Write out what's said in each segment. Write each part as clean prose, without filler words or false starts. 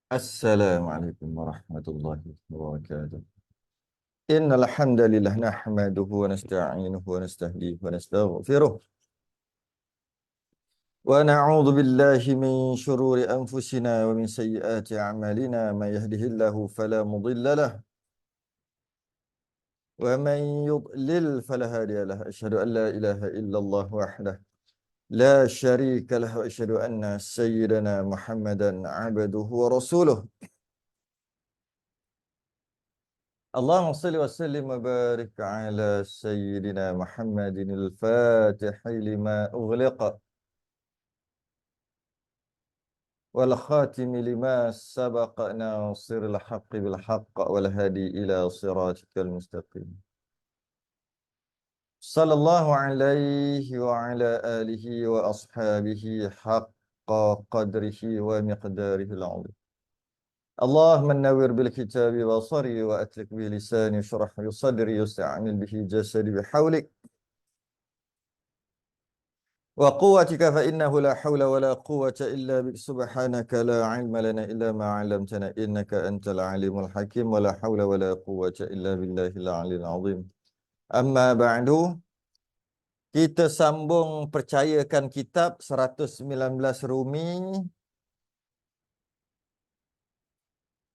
Assalamualaikum warahmatullahi wabarakatuh. Innal hamdalillah nahmaduhu wa nasta'inuhu wa nastahdihi wa nastaghfiruh wa na'udzu billahi min shururi anfusina wa min sayyiati a'malina may yahdihillahu fala mudilla lahu wa man yudlil fala hadiya lahu. Asyhadu an la ilaha illallah wahdahu la syarika lahu wa asyhadu anna sayyidana Muhammadan 'abduhu wa rasuluh. اللهم صل وسلم وبارك على سيدنا محمد الفاتح لما أغلق والخاتم لما سبق ناصر الحق بالحق والهادي إلى صراطك المستقيم صلى الله عليه وعلى آله وأصحابه حق قدره ومقداره العظيم. اللهم نور بالكتاب بصري وأتلك به لساني اشرح لي صدري واستعمل به جسدي بحولك وقوتك فإنه لا حول ولا قوة إلا بك سبحانك لا علم لنا إلا ما علمتنا إنك أنت العليم الحكيم ولا حول ولا قوة إلا بالله العلي العظيم. Amma ba'du, kita sambung percayakan kitab 119 Rumi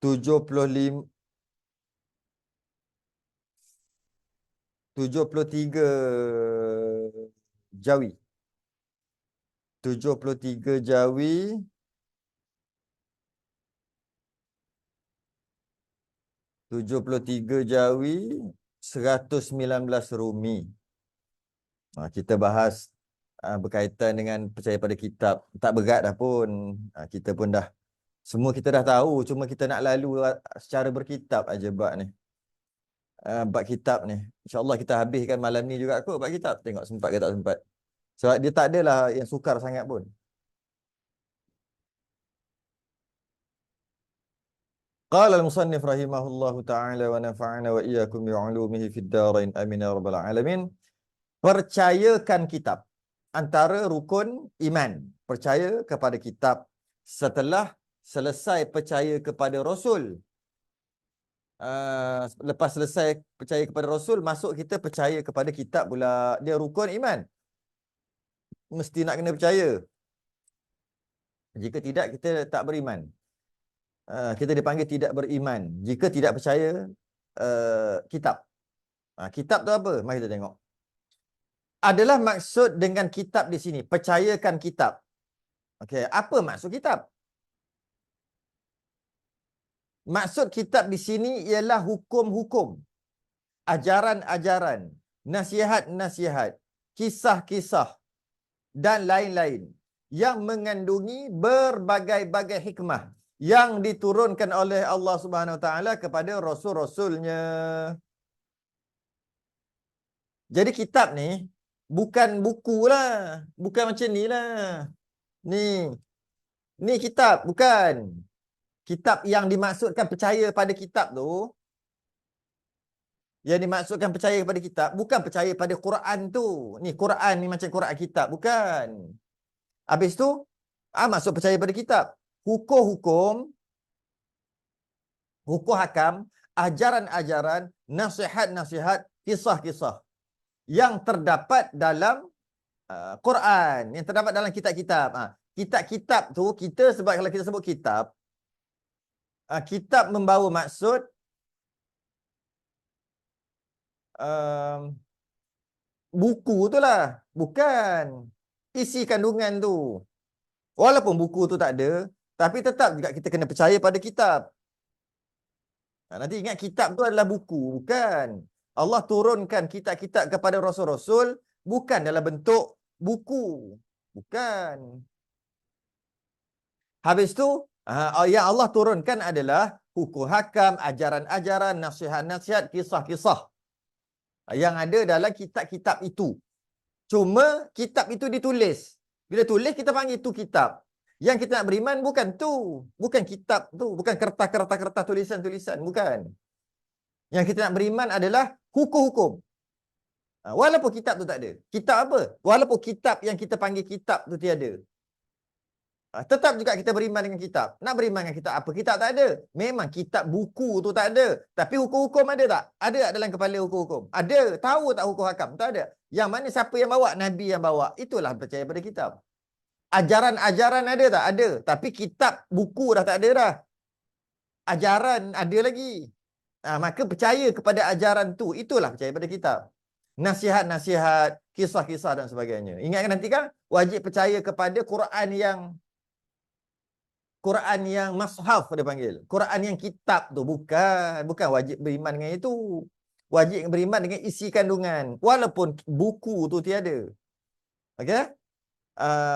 75 73 Jawi 73 Jawi 73 Jawi 119 Rumi. Kita bahas berkaitan dengan percaya pada kitab. Tak berat dah pun. Kita pun dah, semua kita dah tahu. Cuma kita nak lalu secara berkitab aja bab ni. Bab kitab ni. InsyaAllah kita habiskan malam ni juga kot bab kitab. Tengok sempat ke tak sempat. Sebab dia tak adalah yang sukar sangat pun. Qala al-musannif rahimahullahu ta'ala wa nafa'ana wa iyyakum bi'ulumihi fid darain amin ya rabbal alamin. Percayakan kitab. Antara rukun iman. Percaya kepada kitab. Setelah selesai percaya kepada Rasul. Lepas selesai percaya kepada Rasul, masuk kita percaya kepada kitab pula. Dia rukun iman. Mesti nak kena percaya. Jika tidak, kita tak beriman. Kita dipanggil tidak beriman jika tidak percaya kitab. Kitab tu apa? Mari kita tengok. Adalah maksud dengan kitab di sini, percayakan kitab. Okey, apa maksud kitab? Maksud kitab di sini ialah hukum-hukum, ajaran-ajaran, nasihat-nasihat, kisah-kisah dan lain-lain yang mengandungi berbagai-bagai hikmah yang diturunkan oleh Allah Subhanahu Wa Taala kepada rasul-rasulnya. Jadi kitab ni bukan buku lah, bukan macam ni lah. Ni kitab, bukan. Kitab yang dimaksudkan percaya pada kitab tu, yang dimaksudkan percaya kepada kitab, bukan percaya pada Quran tu. Ni Quran ni macam Quran kitab, bukan. Habis tu, maksud percaya pada kitab. Hukum-hukum, hukum hakam, ajaran-ajaran, nasihat-nasihat, kisah-kisah yang terdapat dalam Quran, yang terdapat dalam kitab-kitab. Kitab-kitab tu, kita sebab kalau kita sebut kitab, kitab membawa maksud buku tu lah, bukan isi kandungan tu. Walaupun buku tu tak ada, tapi tetap juga kita kena percaya pada kitab. Nanti ingat kitab tu adalah buku, bukan. Allah turunkan kitab-kitab kepada rasul-rasul bukan dalam bentuk buku, bukan. Habis tu yang Allah turunkan adalah hukum hakam, ajaran-ajaran, nasihat-nasihat, kisah-kisah yang ada dalam kitab-kitab itu. Cuma kitab itu ditulis. Bila tulis kita panggil itu kitab. Yang kita nak beriman bukan tu. Bukan kitab tu. Bukan kertas-kertas tulisan-tulisan. Bukan. Yang kita nak beriman adalah hukum-hukum. Walaupun kitab tu tak ada. Kitab apa? Walaupun kitab yang kita panggil kitab tu tiada. Tetap juga kita beriman dengan kitab. Nak beriman dengan kitab apa? Kitab tak ada. Memang kitab buku tu tak ada. Tapi hukum-hukum ada tak? Ada tak dalam kepala hukum-hukum? Ada. Tahu tak hukum hakam? Tak ada. Yang mana siapa yang bawa? Nabi yang bawa. Itulah percaya pada kitab. Ajaran-ajaran ada tak? Ada. Tapi kitab buku dah tak ada dah. Ajaran ada lagi. Maka percaya kepada ajaran tu. Itulah percaya pada kitab. Nasihat-nasihat, kisah-kisah dan sebagainya. Ingatkan nanti kan? Wajib percaya kepada Quran yang mashaf dia panggil. Quran yang kitab tu. Bukan wajib beriman dengan itu. Wajib beriman dengan isi kandungan. Walaupun buku tu tiada. Okey?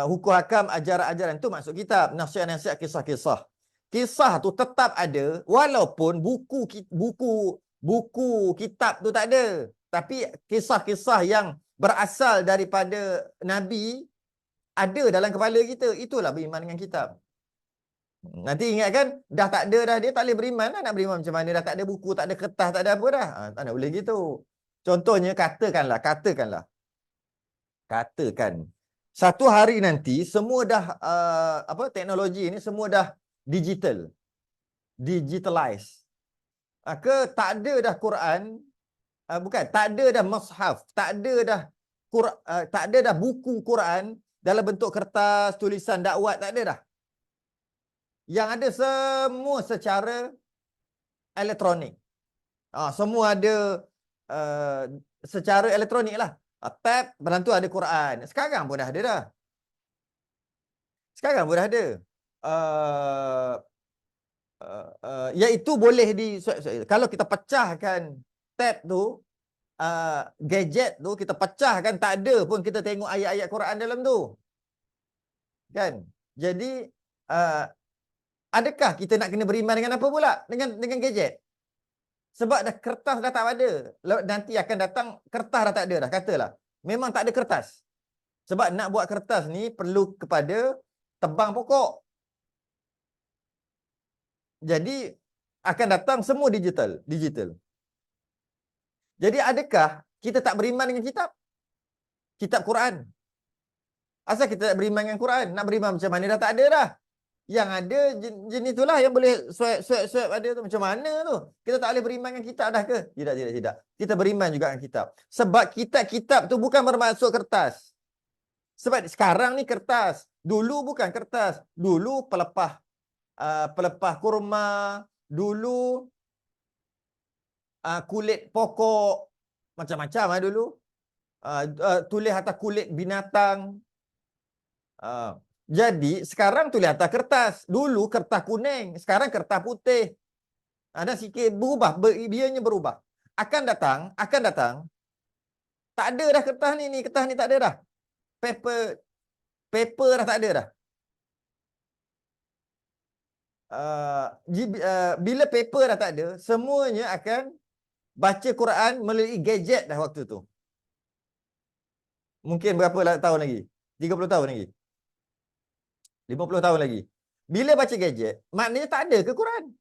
Hukum hakam, ajaran-ajaran tu masuk kitab. Nasihat-nasihat, kisah-kisah. Kisah tu tetap ada walaupun buku kitab tu tak ada. Tapi kisah-kisah yang berasal daripada Nabi ada dalam kepala kita. Itulah beriman dengan kitab. Nanti ingat kan, dah tak ada dah, dia tak boleh beriman lah. Nak beriman macam mana? Dah tak ada buku, tak ada kertas, tak ada apa dah. Tak nak boleh gitu. Contohnya, katakan. Satu hari nanti, semua dah, teknologi ni semua dah digitalize. Maka tak ada dah Quran, tak ada dah mushaf, tak ada dah buku Quran dalam bentuk kertas, tulisan dakwat, tak ada dah. Yang ada semua secara elektronik. Semua ada secara elektronik lah. Tab, dalam tu ada Quran. Sekarang pun dah ada dah. Iaitu boleh kalau kita pecahkan tab tu, gadget tu, kita pecahkan, tak ada pun kita tengok ayat-ayat Quran dalam tu. Kan? Jadi, adakah kita nak kena beriman dengan apa pula? Dengan gadget? Sebab dah kertas dah tak ada. Nanti akan datang kertas dah tak ada dah. Katalah. Memang tak ada kertas. Sebab nak buat kertas ni perlu kepada tebang pokok. Jadi akan datang semua digital. Jadi adakah kita tak beriman dengan kitab Quran? Asal kita tak beriman dengan Quran? Nak beriman macam mana? Dah tak ada dah. Yang ada jenis itulah yang boleh swipe ada tu. Macam mana tu? Kita tak boleh beriman dengan kitab dah ke? Tidak. Kita beriman juga dengan kitab. Sebab kitab tu bukan bermaksud kertas. Sebab sekarang ni kertas. Dulu bukan kertas. Dulu pelepah kurma. Dulu kulit pokok. Macam-macam dulu. Tulis atas kulit binatang. Jadi sekarang tulis atas kertas. Dulu kertas kuning, sekarang kertas putih. Ada sikit berubah, bianya berubah. Akan datang tak ada dah kertas ni tak ada dah. Paper dah tak ada dah. Bila paper dah tak ada, semuanya akan baca Quran melalui gadget dah waktu tu. Mungkin berapa tahun lagi? 30 tahun lagi? 50 tahun lagi. Bila baca gadget, maknanya tak ada ke Quran?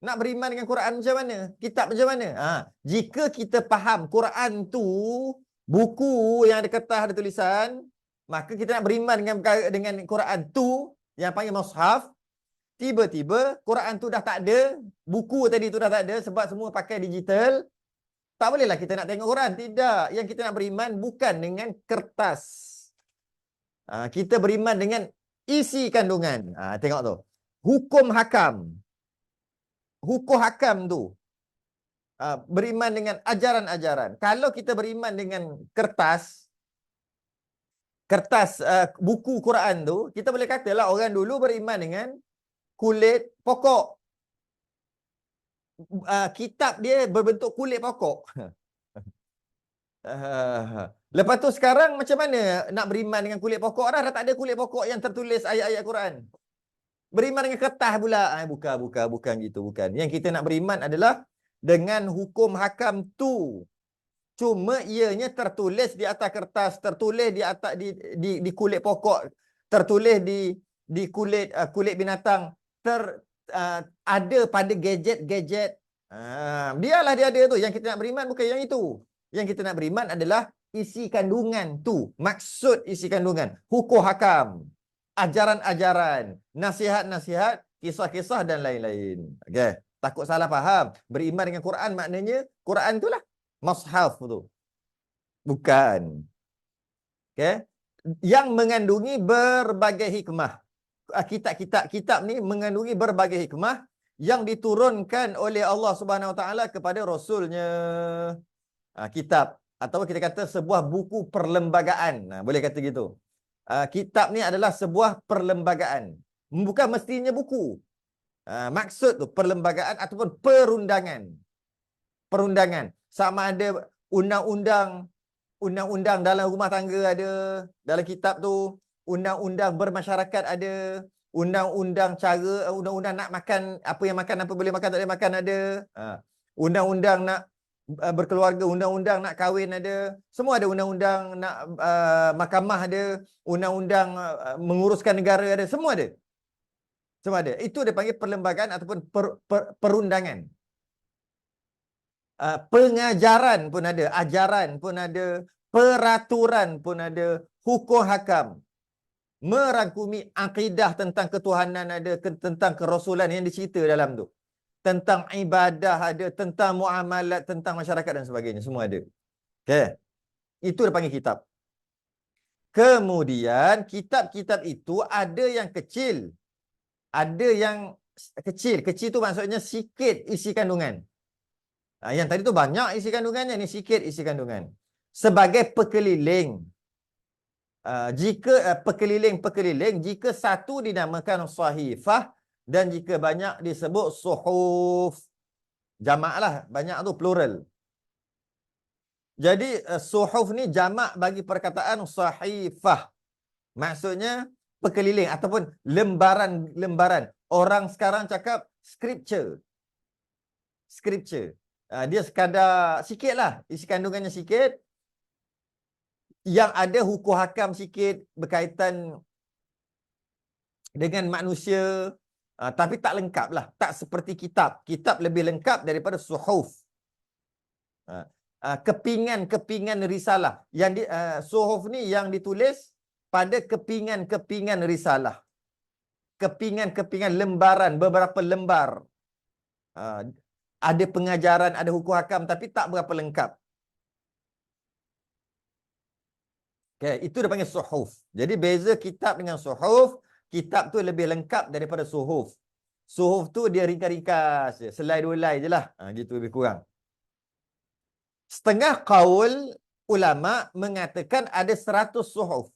Nak beriman dengan Quran macam mana? Kitab macam mana? Jika kita faham Quran tu, buku yang ada kertas, ada tulisan, maka kita nak beriman dengan Quran tu, yang panggil mushaf, tiba-tiba Quran tu dah tak ada, buku tadi tu dah tak ada sebab semua pakai digital. Tak bolehlah kita nak tengok Quran. Tidak. Yang kita nak beriman bukan dengan kertas. Kita beriman dengan isi kandungan. Tengok tu. Hukum hakam tu. Beriman dengan ajaran-ajaran. Kalau kita beriman dengan kertas buku Quran tu, kita boleh katalah orang dulu beriman dengan kulit pokok. Kitab dia berbentuk kulit pokok. Lepas tu sekarang macam mana nak beriman dengan kulit pokok dah? Dah tak ada kulit pokok yang tertulis ayat-ayat Quran. Beriman dengan kertas pula. Bukan gitu. Yang kita nak beriman adalah dengan hukum hakam tu. Cuma ianya tertulis di atas kertas, tertulis di atas di kulit pokok, tertulis di kulit binatang, ada pada gadget. Biarlah dia ada tu. Yang kita nak beriman bukan yang itu. Yang kita nak beriman adalah isi kandungan tu. Maksud isi kandungan. Hukum hakam. ajaran-ajaran, nasihat-nasihat, kisah-kisah dan lain-lain. Okey, takut salah faham. Beriman dengan Quran maknanya Quran itulah mushaf tu. Bukan. Okey. Yang mengandungi berbagai hikmah. Kitab ni mengandungi berbagai hikmah yang diturunkan oleh Allah Subhanahu Wa Taala kepada Rasulnya. Kitab atau kita kata sebuah buku perlembagaan. Boleh kata gitu. Kitab ni adalah sebuah perlembagaan. Bukan mestinya buku. Maksud tu perlembagaan ataupun perundangan. Perundangan. Sama ada undang-undang dalam rumah tangga ada dalam kitab tu, undang-undang bermasyarakat ada, undang-undang nak makan, apa yang makan, apa boleh makan, tak boleh makan ada. Undang-undang nak berkeluarga, undang-undang nak kahwin ada. Semua ada undang-undang nak mahkamah ada, undang-undang menguruskan negara ada, semua ada. Semua ada. Itu dia panggil perlembagaan ataupun perundangan. Pengajaran pun ada, ajaran pun ada, peraturan pun ada, hukum hakam. Merangkumi akidah tentang ketuhanan ada, tentang kerasulan yang dicerita dalam tu. Tentang ibadah ada, tentang muamalat, tentang masyarakat dan sebagainya. Semua ada. Okay. Itu dia panggil kitab. Kemudian, kitab-kitab itu ada yang kecil. Ada yang kecil. Kecil tu maksudnya sikit isi kandungan. Yang tadi tu banyak isi kandungannya, ni sikit isi kandungan. Sebagai pekeliling. Jika pekeliling-pekeliling, jika satu dinamakan sahifah dan jika banyak disebut suhuf. Jamak lah, banyak tu plural. Jadi suhuf ni jamak bagi perkataan sahifah. Maksudnya pekeliling ataupun lembaran-lembaran. Orang sekarang cakap scripture. Scripture. Dia sekadar sikit lah. Isi kandungannya sikit. Yang ada hukum hakam sikit berkaitan dengan manusia. Tapi tak lengkap lah. Tak seperti kitab. Kitab lebih lengkap daripada suhuf. Kepingan-kepingan risalah. Suhuf ni yang ditulis pada kepingan-kepingan risalah. Kepingan-kepingan lembaran. Beberapa lembar. Ada pengajaran, ada hukum hakam tapi tak berapa lengkap. Okay, itu dia panggil suhuf. Jadi beza kitab dengan suhuf, kitab tu lebih lengkap daripada suhuf. Suhuf tu dia ringkas-ringkas je, selai dua helai je lah. Gitu lebih kurang. Setengah qaul ulama mengatakan ada 100 suhuf.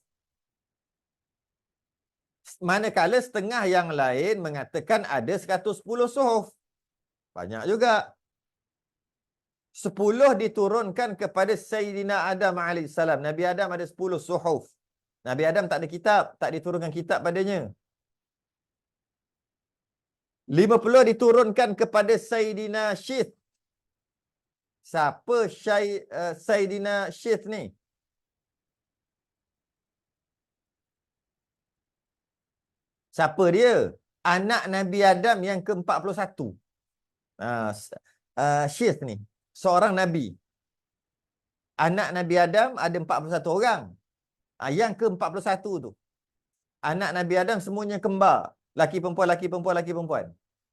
Manakala setengah yang lain mengatakan ada 110 suhuf. Banyak juga. 10 diturunkan kepada Sayyidina Adam AS. Nabi Adam ada 10 suhuf. Nabi Adam tak ada kitab. Tak diturunkan kitab padanya. 50 diturunkan kepada Sayyidina Syith. Siapa Sayyidina Syith ni? Siapa dia? Anak Nabi Adam yang ke-41. Syith ni. Seorang Nabi. Anak Nabi Adam ada 41 orang. Yang ke-41 tu. Anak Nabi Adam semuanya kembar. Laki perempuan, laki perempuan, laki perempuan.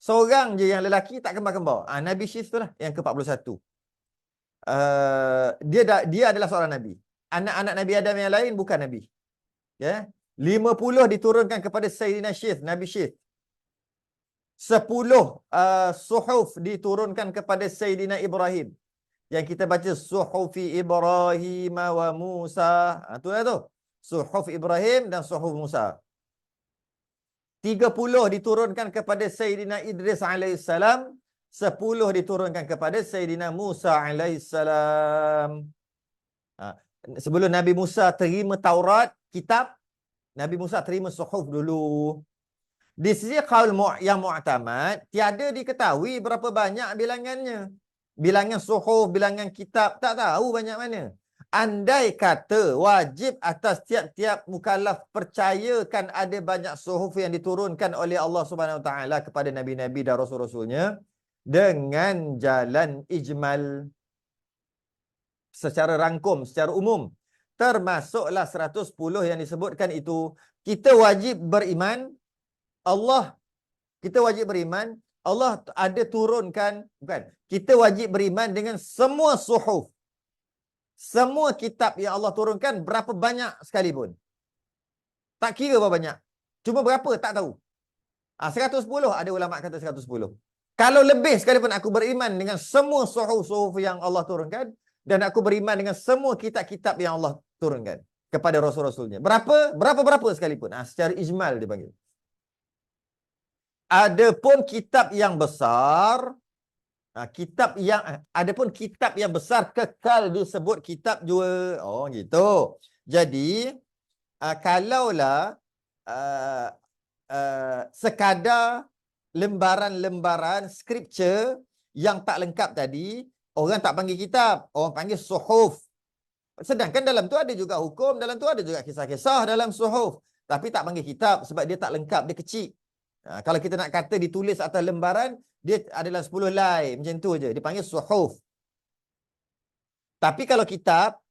Seorang je yang lelaki tak kembar-kembar. Nabi Syith tu lah yang ke-41. Dia adalah seorang Nabi. Anak-anak Nabi Adam yang lain bukan Nabi. Ya. 50 diturunkan kepada Sayyidina Syith, Nabi Syith. 10 suhuf diturunkan kepada Sayyidina Ibrahim. Yang kita baca Suhufi Ibrahim wa Musa. Itu lah tu. Suhuf Ibrahim dan Suhuf Musa. 30 diturunkan kepada Sayyidina Idris alaihissalam. 10 diturunkan kepada Sayyidina Musa alaihissalam. Sebelum Nabi Musa terima Taurat, kitab, Nabi Musa terima suhuf dulu. Di sisi qaul yang mu'tamad, tiada diketahui berapa banyak bilangannya. Bilangan suhuf, bilangan kitab, tak tahu banyak mana. Andai kata wajib atas tiap-tiap mukallaf percayakan ada banyak suhuf yang diturunkan oleh Allah Subhanahu Wa Taala kepada nabi-nabi dan rasul-rasulnya dengan jalan ijmal, secara rangkum, secara umum. termasuklah 110 yang disebutkan itu. Kita wajib beriman Allah, kita wajib beriman Allah ada turunkan, bukan, kita wajib beriman dengan semua suhuf, semua kitab yang Allah turunkan, berapa banyak sekalipun. Tak kira berapa banyak. Cuma berapa tak tahu. 110, ada ulama kata 110. Kalau lebih sekalipun aku beriman dengan semua suhuf-suhuf yang Allah turunkan, dan aku beriman dengan semua kitab-kitab yang Allah turunkan kepada rasul-rasulnya. Berapa sekalipun. Secara ijmal dipanggil. Adapun kitab yang besar, adapun kitab yang besar kekal disebut kitab jua. Oh gitu. Jadi kalaulah sekadar lembaran-lembaran scripture yang tak lengkap tadi, orang tak panggil kitab, orang panggil suhuf. Sedangkan dalam tu ada juga hukum, dalam tu ada juga kisah-kisah dalam suhuf. Tapi tak panggil kitab sebab dia tak lengkap, dia kecil. Kalau kita nak kata ditulis atas lembaran, dia adalah 10 helai, macam tu je. Dipanggil suhuf. Tapi kalau kitab,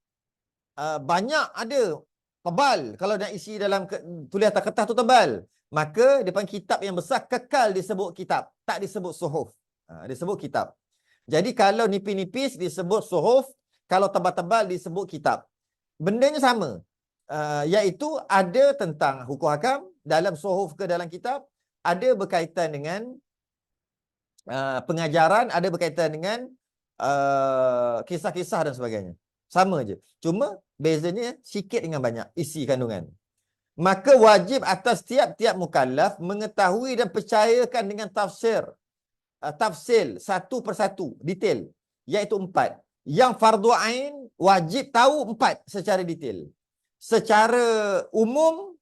banyak ada, tebal. Kalau nak isi dalam tulis atas kertas tu tebal. Maka dia panggil kitab yang besar kekal disebut kitab. Tak disebut suhuf. Disebut kitab. Jadi kalau nipis-nipis disebut suhuf, kalau tebal-tebal disebut kitab. Bendanya sama. Iaitu ada tentang hukum hakam dalam suhuf ke dalam kitab, ada berkaitan dengan pengajaran, ada berkaitan dengan kisah-kisah dan sebagainya. Sama je. Cuma bezanya sikit dengan banyak isi kandungan. Maka wajib atas tiap-tiap mukallaf mengetahui dan percayakan dengan tafsil satu persatu, detail, iaitu 4. Yang fardu ain wajib tahu 4 secara detail. Secara umum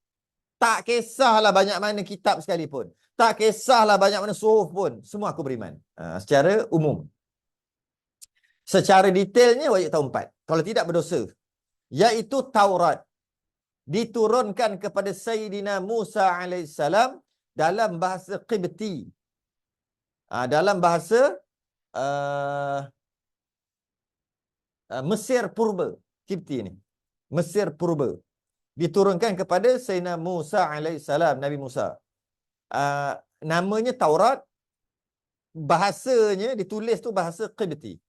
tak kisahlah banyak mana kitab sekalipun, tak kisahlah banyak mana suhuf pun, semua aku beriman. Secara umum. Secara detailnya wajib tahu 4. Kalau tidak berdosa. Iaitu Taurat diturunkan kepada Sayyidina Musa alaihissalam dalam bahasa Qibti. Dalam bahasa Mesir purba. Qibti ni. Mesir purba. Diturunkan kepada Sayyidina Musa alaihissalam, Nabi Musa. Namanya Taurat. Bahasanya ditulis tu bahasa Qibti.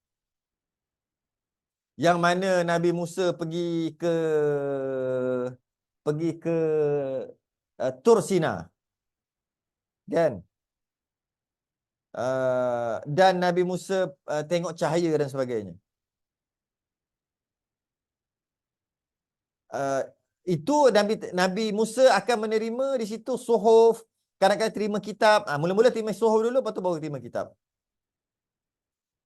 Yang mana Nabi Musa pergi ke Tur Sina. Kan? Dan Nabi Musa tengok cahaya dan sebagainya. Itu Nabi Musa akan menerima di situ suhuf, kadang-kadang terima kitab. Mula-mula terima suhuf dulu, lepas tu baru terima kitab.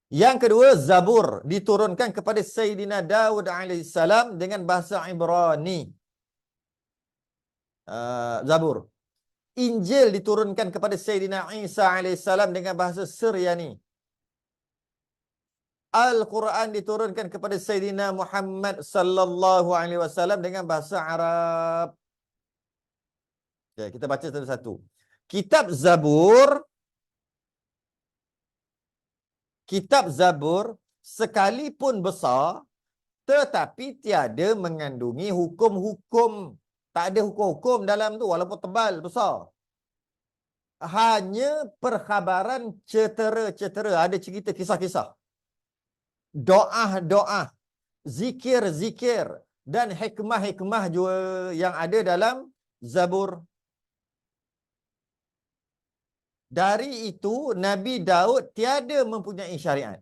Yang kedua, Zabur diturunkan kepada Sayyidina Daud alaihissalam dengan bahasa Ibrani. Zabur. Injil diturunkan kepada Sayyidina Isa alaihissalam dengan bahasa Syriani. Al-Quran diturunkan kepada Sayyidina Muhammad sallallahu alaihi wasallam dengan bahasa Arab. Okay, kita baca satu-satu. Kitab Zabur sekalipun besar tetapi tiada mengandungi hukum-hukum. Tak ada hukum-hukum dalam tu walaupun tebal, besar. Hanya perkhabaran cetera-cetera, ada cerita kisah-kisah. Doa-doa, zikir-zikir dan hikmah-hikmah juga yang ada dalam Zabur. Dari itu Nabi Daud tiada mempunyai syariat.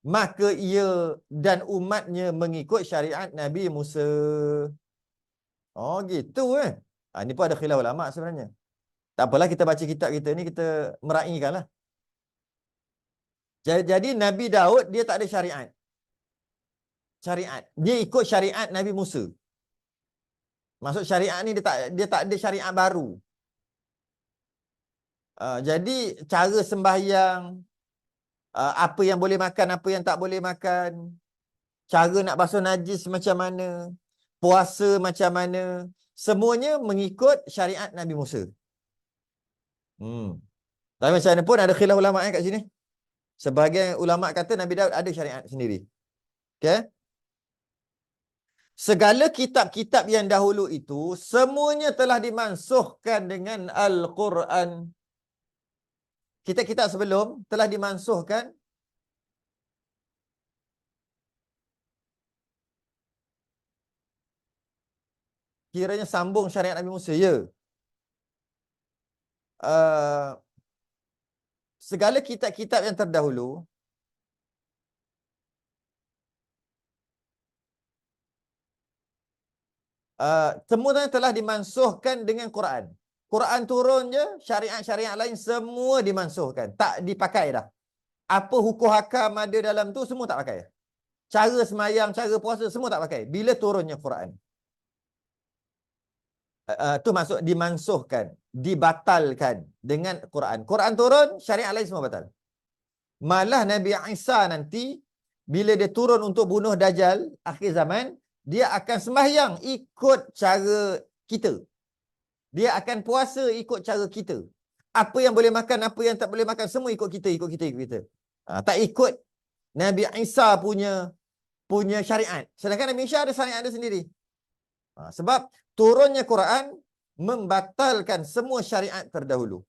Maka ia dan umatnya mengikut syariat Nabi Musa. Oh gitu ini pun ada khilaf ulama sebenarnya. Tak apalah, kita baca kitab kita ni, kita meraihkanlah. Jadi Nabi Daud dia tak ada syariat. Dia ikut syariat Nabi Musa. Maksud syariat ni dia tak ada syariat baru. Jadi cara sembahyang, apa yang boleh makan, apa yang tak boleh makan, cara nak basuh najis macam mana, puasa macam mana, semuanya mengikut syariat Nabi Musa. Tapi macam mana pun ada khilaf ulama kat sini. Sebahagian ulama kata Nabi Daud ada syariat sendiri. Okay? Segala kitab-kitab yang dahulu itu semuanya telah dimansuhkan dengan Al-Quran. Kitab-kitab sebelum telah dimansuhkan kiranya sambung syariat Nabi Musa. Ya. Segala kitab-kitab yang terdahulu semuanya telah dimansuhkan dengan Quran. Quran turun je, syariat-syariat lain semua dimansuhkan. Tak dipakai dah. Apa hukum hakam ada dalam tu semua tak pakai. Cara semayang, cara puasa semua tak pakai. Bila turunnya Quran. Tu maksud dimansuhkan, dibatalkan dengan Quran. Quran turun, syariat lain semua batal. Malah Nabi Isa nanti bila dia turun untuk bunuh Dajjal akhir zaman, dia akan sembahyang ikut cara kita. Dia akan puasa ikut cara kita. Apa yang boleh makan, apa yang tak boleh makan, semua ikut kita, ikut kita, ikut kita. Tak ikut Nabi Isa punya syariat. Sedangkan Nabi Isa ada syariat ada sendiri. Sebab turunnya Quran membatalkan semua syariat terdahulu.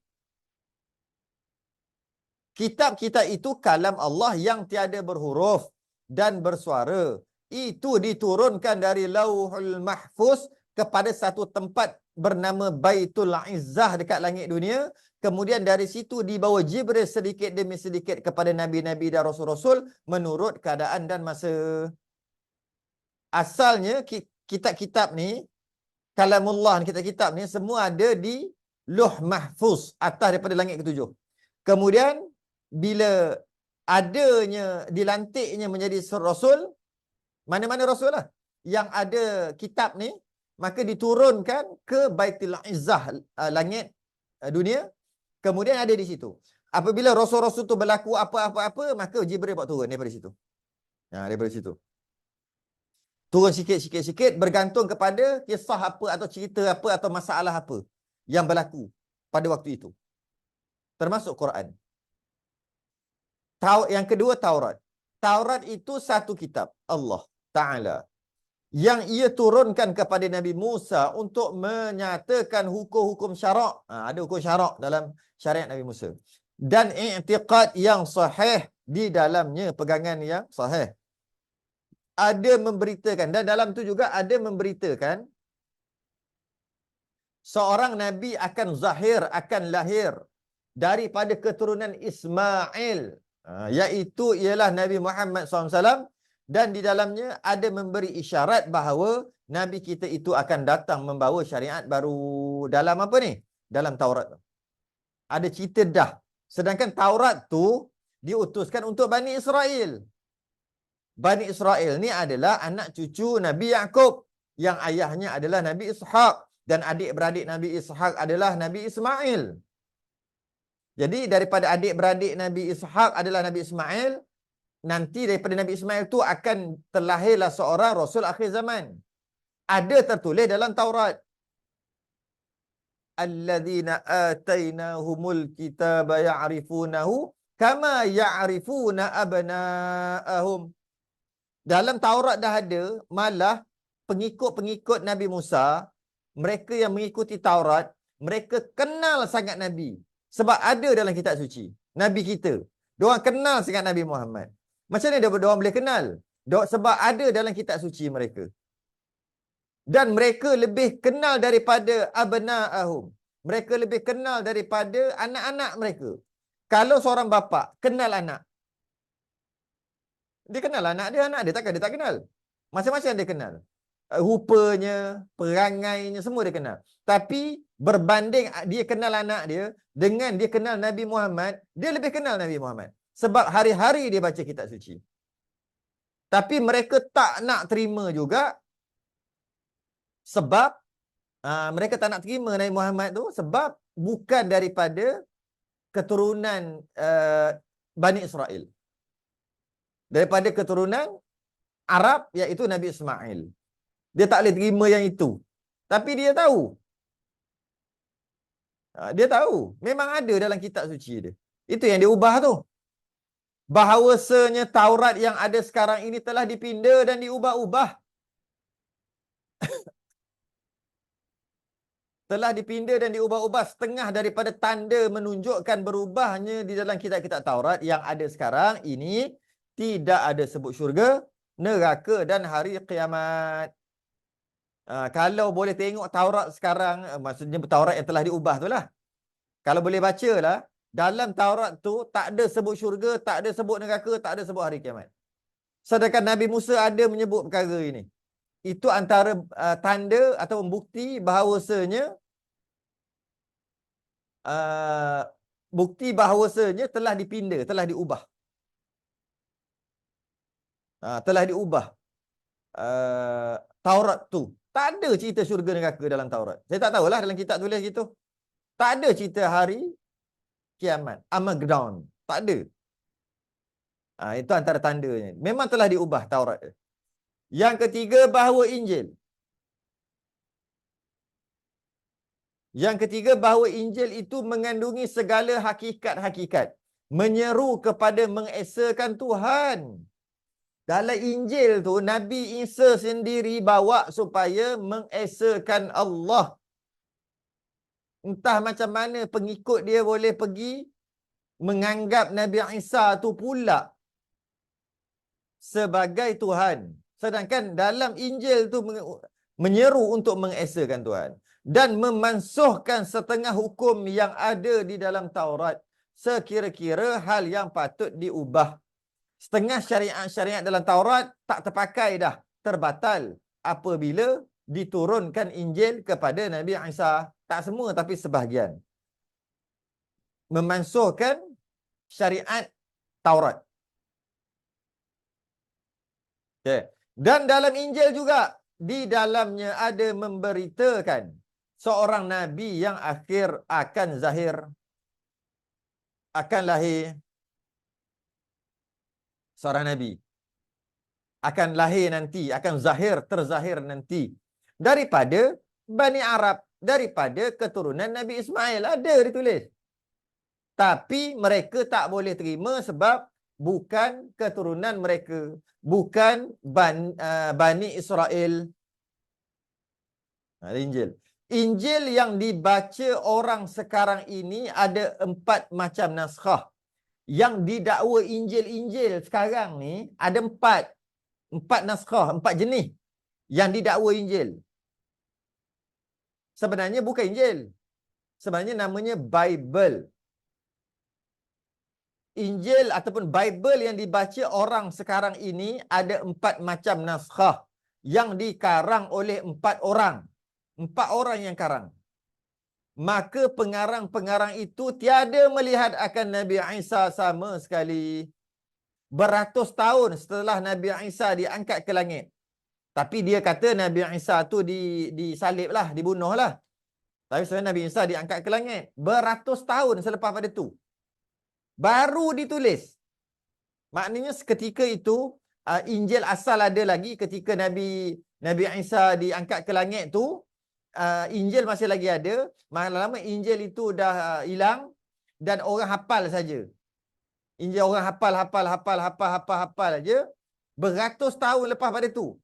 Kitab-kitab itu kalam Allah yang tiada berhuruf dan bersuara. Itu diturunkan dari Lauhul Mahfuz kepada satu tempat bernama Baitul Izzah dekat langit dunia. Kemudian dari situ dibawa Jibril sedikit demi sedikit kepada Nabi-Nabi dan Rasul-Rasul menurut keadaan dan masa. Asalnya kitab-kitab ni, kalamullah, kitab-kitab ni semua ada di Lauh Mahfuz atas daripada langit ketujuh. Kemudian bila adanya dilantiknya menjadi Rasul, mana-mana Rasul lah yang ada kitab ni, maka diturunkan ke Baitul Izzah, langit dunia. Kemudian ada di situ. Apabila Rasul-Rasul tu berlaku apa-apa-apa, maka Jibril buat turun daripada situ. Daripada situ. Turun sikit-sikit bergantung kepada kisah apa atau cerita apa atau masalah apa yang berlaku pada waktu itu. Termasuk Quran. Yang kedua Taurat. Taurat itu satu kitab Allah Ta'ala yang ia turunkan kepada Nabi Musa untuk menyatakan hukum-hukum syarak. Ada hukum syarak dalam syariat Nabi Musa. Dan i'tiqad yang sahih di dalamnya, pegangan yang sahih. Ada memberitakan, dan dalam tu juga ada memberitakan seorang Nabi akan zahir, akan lahir daripada keturunan Ismail. Iaitu ialah Nabi Muhammad SAW. Dan di dalamnya ada memberi isyarat bahawa Nabi kita itu akan datang membawa syariat baru. Dalam apa ni? Dalam Taurat. Ada cerita dah. Sedangkan Taurat tu diutuskan untuk Bani Israel. Bani Israel ni adalah anak cucu Nabi Yaqub. Yang ayahnya adalah Nabi Ishaq. Dan adik-beradik Nabi Ishaq adalah Nabi Ismail. Jadi daripada adik-beradik Nabi Ishaq adalah Nabi Ismail. Nanti daripada Nabi Ismail tu akan terlahirlah seorang Rasul akhir zaman. Ada tertulis dalam Taurat. Alladzina atainahumul kitaba ya'rifunahu kama ya'rifuna abna'ahum. Dalam Taurat dah ada, malah pengikut-pengikut Nabi Musa, mereka yang mengikuti Taurat, mereka kenal sangat Nabi. Sebab ada dalam kitab suci. Nabi kita. Diorang kenal sangat Nabi Muhammad. Macam mana diorang boleh kenal? Sebab ada dalam kitab suci mereka. Dan mereka lebih kenal daripada abna'ahum. Mereka lebih kenal daripada anak-anak mereka. Kalau seorang bapa kenal anak, dia kenal anak dia takkan dia tak kenal. Macam-macam dia kenal. Rupanya, perangainya, semua dia kenal. Tapi berbanding dia kenal anak dia dengan dia kenal Nabi Muhammad, dia lebih kenal Nabi Muhammad. Sebab hari-hari dia baca kitab suci. Tapi mereka tak nak terima juga. Sebab mereka tak nak terima Nabi Muhammad tu sebab bukan daripada keturunan Bani Israel. Daripada keturunan Arab, iaitu Nabi Ismail. Dia tak boleh terima yang itu. Tapi dia tahu. Dia tahu. Memang ada dalam kitab suci dia. Itu yang dia ubah tu. Bahawasanya Taurat yang ada sekarang ini telah dipinda dan diubah-ubah. telah dipinda dan diubah-ubah setengah daripada tanda menunjukkan berubahnya di dalam kitab-kitab Taurat yang ada sekarang ini, tidak ada sebut syurga, neraka dan hari kiamat. Kalau boleh tengok Taurat sekarang, maksudnya Taurat yang telah diubah tu lah. Kalau boleh baca lah, dalam Taurat tu tak ada sebut syurga, tak ada sebut neraka, tak ada sebut hari kiamat. Sedangkan Nabi Musa ada menyebut perkara ini. Itu antara tanda atau bukti bahawasanya telah dipinda, telah diubah. Telah diubah Taurat tu. Tak ada cerita syurga neraka dalam Taurat. Saya tak tahulah dalam kitab tulis gitu. Tak ada cerita hari kiamat, Armageddon. Tak ada. Itu antara tandanya. Memang telah diubah Taurat. Yang ketiga, bahawa Injil. Yang ketiga, bahawa Injil itu mengandungi segala hakikat-hakikat. Menyeru kepada mengesakan Tuhan. Dalam Injil tu, Nabi Isa sendiri bawa supaya mengesakan Allah. Entah macam mana pengikut dia boleh pergi menganggap Nabi Isa tu pula sebagai Tuhan. Sedangkan dalam Injil tu menyeru untuk mengesakan Tuhan. Dan memansuhkan setengah hukum yang ada di dalam Taurat. Sekira-kira hal yang patut diubah. Setengah syariat-syariat dalam Taurat tak terpakai dah. Terbatal apabila diturunkan Injil kepada Nabi Isa. Tak semua tapi sebahagian. Memansuhkan syariat Taurat. Okay. Dan dalam Injil juga, di dalamnya ada memberitakan seorang Nabi yang akhir akan zahir, akan lahir. Seorang Nabi akan lahir nanti, akan terzahir nanti. Daripada Bani Arab, daripada keturunan Nabi Ismail. Ada ditulis. Tapi mereka tak boleh terima sebab bukan keturunan mereka. Bukan Bani Israel. Injil. Injil yang dibaca orang sekarang ini ada 4 macam naskah. Yang didakwa Injil-Injil sekarang ni ada 4 naskah, 4 jenis yang didakwa Injil. Sebenarnya bukan Injil. Sebenarnya namanya Bible. Injil ataupun Bible yang dibaca orang sekarang ini ada 4 macam naskah yang dikarang oleh 4 orang. 4 orang yang karang. Maka pengarang-pengarang itu tiada melihat akan Nabi Isa sama sekali. Beratus tahun setelah Nabi Isa diangkat ke langit. Tapi dia kata Nabi Isa tu disalib lah, dibunuh lah. Tapi sebenarnya Nabi Isa diangkat ke langit. Beratus tahun selepas pada tu. Baru ditulis. Maknanya seketika itu, Injil asal ada lagi ketika Nabi Isa diangkat ke langit tu. Injil masih lagi ada. Lama-lama Injil itu dah hilang dan orang hafal saja. Injil orang hafal aja. Beratus tahun lepas pada tu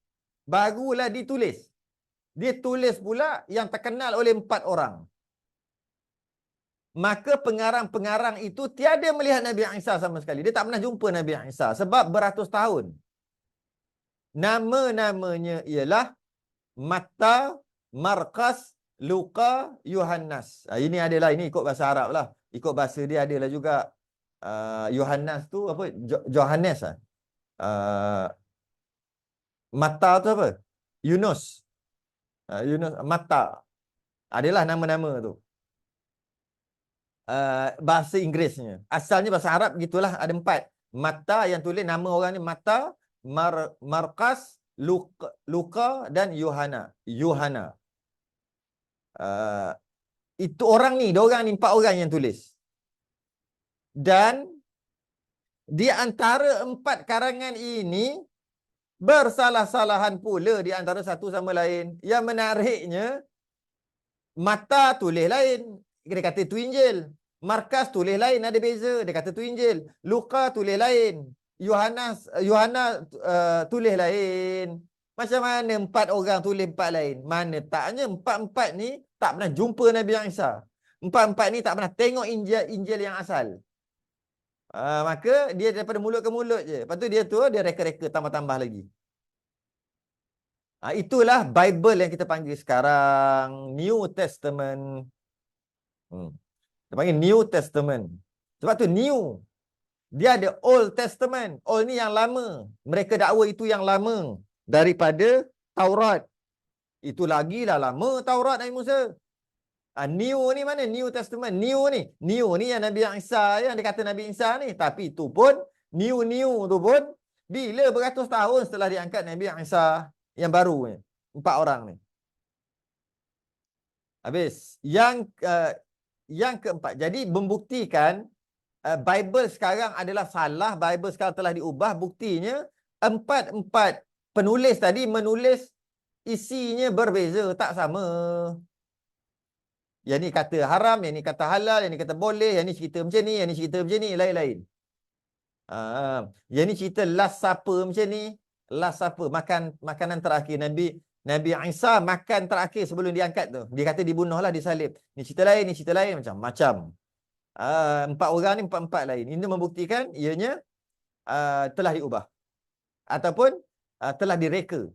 barulah ditulis. Dia tulis pula yang terkenal oleh 4 orang. Maka pengarang-pengarang itu tiada melihat Nabi Isa sama sekali. Dia tak pernah jumpa Nabi Isa sebab beratus tahun. Nama-namanya ialah Matta, Markas, Luka, Yohanes. Ini adalah, ini ikut bahasa Arab lah. Ikut bahasa dia adalah juga Yohanes tu apa? Johannes lah. Matta tu apa? Yunus. Yunus, Matta. Adalah nama-nama tu. Bahasa Inggerisnya. Asalnya bahasa Arab gitulah, ada 4. Matta yang tulis nama orang ni Matta, Markas, Luka dan Yohana. Itu orang ni, 4 orang yang tulis. Dan di antara 4 karangan ini bersalah-salahan pula di antara satu sama lain. Yang menariknya, Matta tulis lain, dia kata itu Injil. Markas tulis lain, ada beza, dia kata itu Injil. Luka tulis lain, Yohana tulis lain. Macam mana 4 orang tulis 4 lain? Mana taknya 4-4 ni tak pernah jumpa Nabi Isa. 4-4 ni tak pernah tengok Injil yang asal. Maka dia daripada mulut ke mulut je. Lepas tu dia reka-reka tambah-tambah lagi. Itulah Bible yang kita panggil sekarang New Testament. Kita panggil New Testament. Sebab tu New. Dia ada Old Testament. Old ni yang lama. Mereka dakwa itu yang lama. Daripada Taurat. Itu lagi lah lama Taurat Nabi Musa. New ni mana? New Testament. New ni yang Nabi Isa, yang dia kata Nabi Isa ni. Tapi itu pun, new tu pun, bila beratus tahun setelah diangkat Nabi Isa yang baru ni. 4 orang ni. Habis. Yang keempat. Jadi membuktikan Bible sekarang adalah salah. Bible sekarang telah diubah. Buktinya, 4 penulis tadi menulis isinya berbeza. Tak sama. Yang ni kata haram, yang ni kata halal, yang ni kata boleh, yang ni cerita macam ni, yang ni cerita macam ni, lain-lain. Yang ni cerita last supper macam ni, last supper, makanan terakhir Nabi Isa makan terakhir sebelum diangkat tu. Dia kata dibunuhlah, disalib. Ni cerita lain, macam. 4 orang ni 4 lain. Ini membuktikan ianya telah diubah. Ataupun telah direka.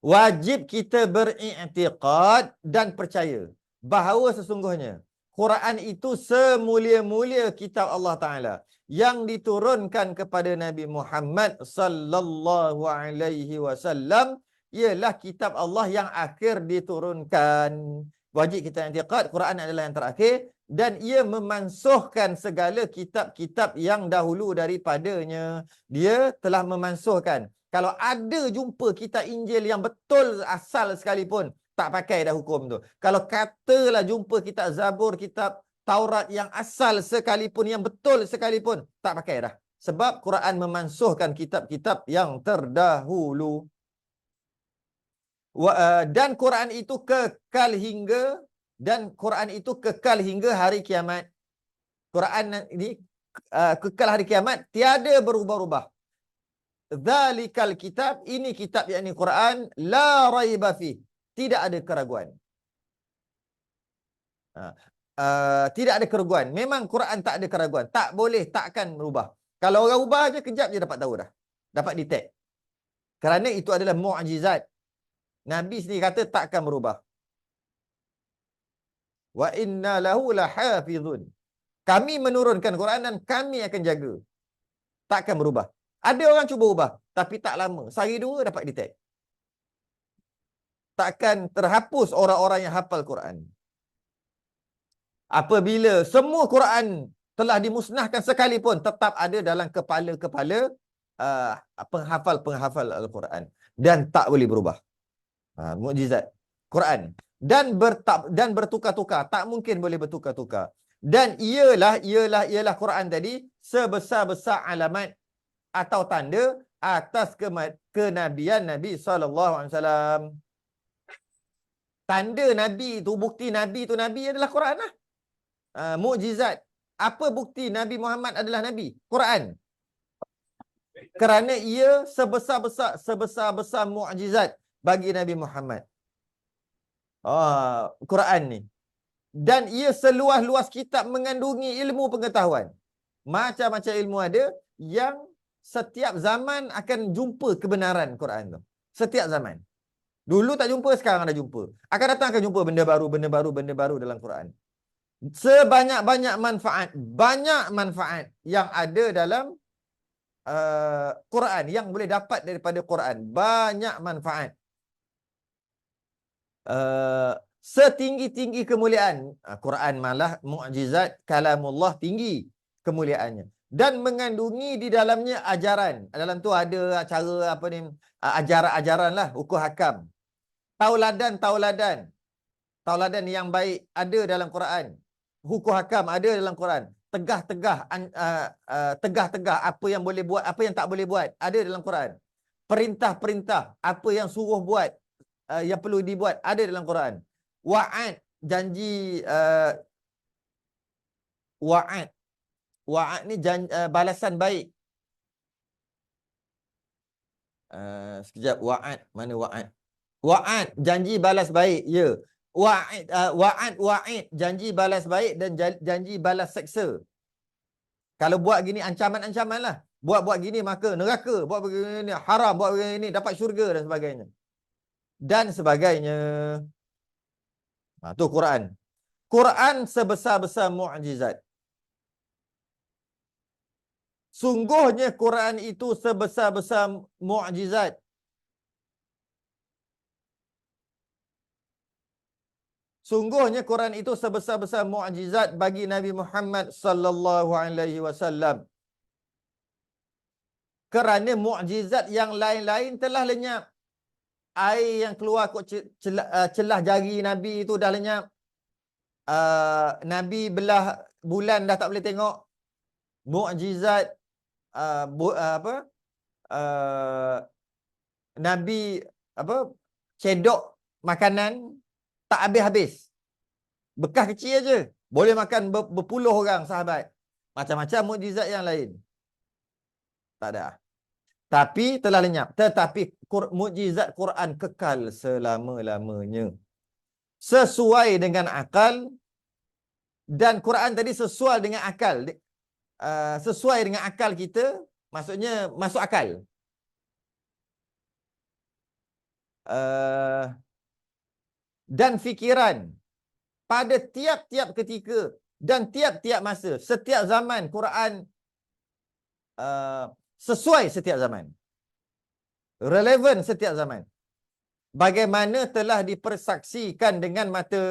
Wajib kita beriktikad dan percaya bahawa sesungguhnya Quran itu semulia-mulia kitab Allah Ta'ala yang diturunkan kepada Nabi Muhammad sallallahu alaihi wasallam ialah kitab Allah yang akhir diturunkan. Wajib kita i'tiqad Quran adalah yang terakhir dan ia memansuhkan segala kitab-kitab yang dahulu daripadanya. Dia telah memansuhkan. Kalau ada jumpa kitab Injil yang betul asal sekalipun, tak pakai dah hukum tu. Kalau katalah jumpa kitab Zabur, kitab Taurat yang asal sekalipun, yang betul sekalipun, tak pakai dah. Sebab Quran memansuhkan kitab-kitab yang terdahulu. Dan Quran itu kekal hingga hari kiamat. Quran ini kekal hari kiamat, tiada berubah-ubah. Zalikal kitab, ini kitab yakni Quran, la raiba fi, tidak ada keraguan. Tidak ada keraguan. Memang Quran tak ada keraguan. Tak boleh, takkan berubah. Kalau orang ubah je, kejap je dapat tahu dah. Dapat detect. Kerana itu adalah mu'jizat. Nabi sendiri kata takkan berubah. Wa inna lahu lahafizun. Kami menurunkan Quran dan kami akan jaga. Takkan berubah. Ada orang cuba ubah, tapi tak lama. Sehari 2 dapat detect. Takkan terhapus orang-orang yang hafal Quran. Apabila semua Quran telah dimusnahkan sekalipun, tetap ada dalam kepala-kepala penghafal-penghafal Al-Quran. Dan tak boleh berubah. Mukjizat Quran. Dan bertukar-tukar. Tak mungkin boleh bertukar-tukar. Dan ialah Quran tadi sebesar-besar alamat atau tanda atas kenabian Nabi SAW. Tanda Nabi tu, bukti Nabi tu Nabi adalah Quran lah. Mukjizat. Apa bukti Nabi Muhammad adalah Nabi? Quran. Kerana ia sebesar-besar mukjizat bagi Nabi Muhammad. Quran ni. Dan ia seluas-luas kitab mengandungi ilmu pengetahuan. Macam-macam ilmu ada yang setiap zaman akan jumpa kebenaran Quran tu. Setiap zaman. Dulu tak jumpa, sekarang ada jumpa. Akan datang akan jumpa benda baru dalam Quran. Sebanyak-banyak manfaat. Banyak manfaat yang ada dalam Quran. Yang boleh dapat daripada Quran. Banyak manfaat. Setinggi-tinggi kemuliaan. Quran malah mukjizat kalamullah tinggi kemuliaannya. Dan mengandungi di dalamnya ajaran. Dalam tu ada cara ajaran-ajaran lah. Hukum hakam. Tauladan yang baik ada dalam Quran. Hukum hakam ada dalam Quran. Tegah-tegah apa yang boleh buat, apa yang tak boleh buat ada dalam Quran. Perintah-perintah apa yang suruh buat, yang perlu dibuat ada dalam Quran. Wa'ad, janji wa'ad ni balasan baik. Sekejap, wa'ad. Mana wa'ad? Wa'ad, janji balas baik. Ya. Wa'id, wa'id. Janji balas baik dan janji balas seksa. Kalau buat gini, ancaman-ancaman lah. Buat gini maka neraka. Buat begini haram. Buat begini dapat syurga dan sebagainya. Dan sebagainya. Tu Quran. Quran sebesar-besar mukjizat. Sungguhnya Quran itu sebesar-besar mukjizat. Sungguhnya Quran itu sebesar-besar mukjizat bagi Nabi Muhammad sallallahu alaihi wasallam. Kerana mukjizat yang lain-lain telah lenyap. Air yang keluar kot celah jari Nabi itu dah lenyap. Nabi belah bulan dah tak boleh tengok. Mukjizat Nabi cedok makanan tak habis-habis. Bekas kecil aja. Boleh makan berpuluh orang sahabat. Macam-macam mukjizat yang lain. Tak ada. Tapi telah lenyap. Tetapi mukjizat Quran kekal selama-lamanya. Sesuai dengan akal. Dan Quran tadi sesuai dengan akal. Sesuai dengan akal kita. Maksudnya masuk akal. Dan fikiran. Pada tiap-tiap ketika. Dan tiap-tiap masa. Setiap zaman Quran sesuai setiap zaman. Relevan setiap zaman. Bagaimana telah dipersaksikan dengan mata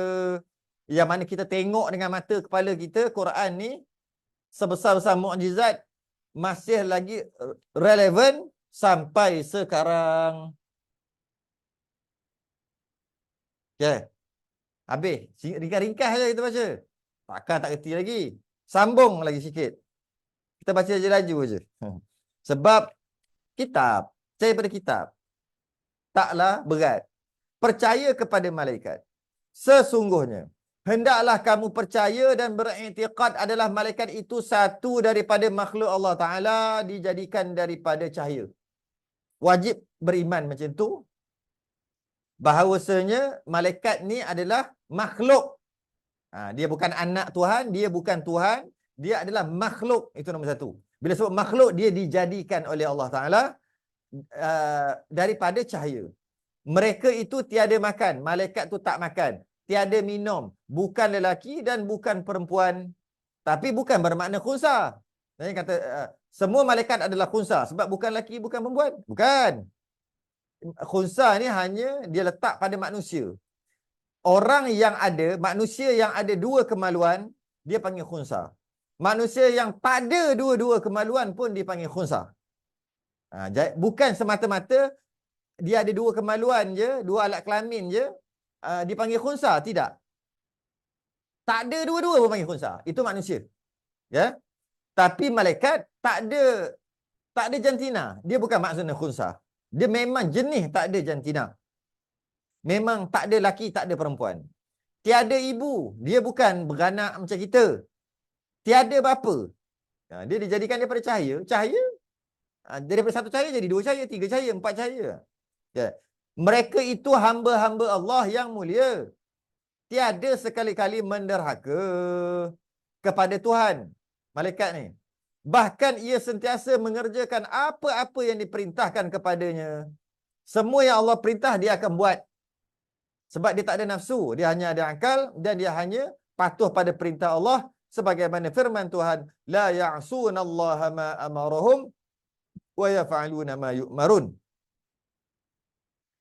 yang mana kita tengok dengan mata kepala kita, Quran ni sebesar-besar mukjizat masih lagi relevan sampai sekarang. Okay. Habis. Ringkas-ringkas saja kita baca. Takkan tak kerti lagi. Sambung lagi sikit. Kita baca laju je. Sebab kitab, percaya pada kitab, taklah berat. Percaya kepada malaikat. Sesungguhnya, hendaklah kamu percaya dan beriktikad adalah malaikat itu satu daripada makhluk Allah Ta'ala dijadikan daripada cahaya. Wajib beriman macam tu. Bahawasanya malaikat ni adalah makhluk. Dia bukan anak Tuhan, dia bukan Tuhan. Dia adalah makhluk. Itu nombor satu. Bila sebut makhluk, dia dijadikan oleh Allah Ta'ala daripada cahaya. Mereka itu tiada makan. Malaikat tu tak makan. Tiada minum. Bukan lelaki dan bukan perempuan. Tapi bukan bermakna khunsa. Dia kata, semua malaikat adalah khunsa. Sebab bukan lelaki, bukan perempuan. Bukan. Khunsa ni hanya dia letak pada manusia. Orang yang ada, manusia yang ada dua kemaluan, dia panggil khunsa. Manusia yang tak ada dua-dua kemaluan pun dipanggil khunsa. Bukan semata-mata dia ada dua kemaluan je, dua alat kelamin je, dipanggil khunsa. Tidak. Tak ada dua-dua pun panggil khunsa. Itu manusia. Ya. Tapi malaikat tak ada jantina. Dia bukan maksudnya khunsa. Dia memang jenis tak ada jantina. Memang tak ada laki, tak ada perempuan. Tiada ibu. Dia bukan beranak macam kita. Tiada bapa. Dia dijadikan daripada cahaya. Cahaya. Daripada satu cahaya jadi dua cahaya, tiga cahaya, empat cahaya. Ya. Mereka itu hamba-hamba Allah yang mulia. Tiada sekali-kali menderhaka kepada Tuhan. Malaikat ni. Bahkan ia sentiasa mengerjakan apa-apa yang diperintahkan kepadanya. Semua yang Allah perintah dia akan buat. Sebab dia tak ada nafsu. Dia hanya ada akal dan dia hanya patuh pada perintah Allah. Sebagaimana firman Tuhan. La ya'sunallaha ma amarahum wa yaf'aluna ma yu'marun.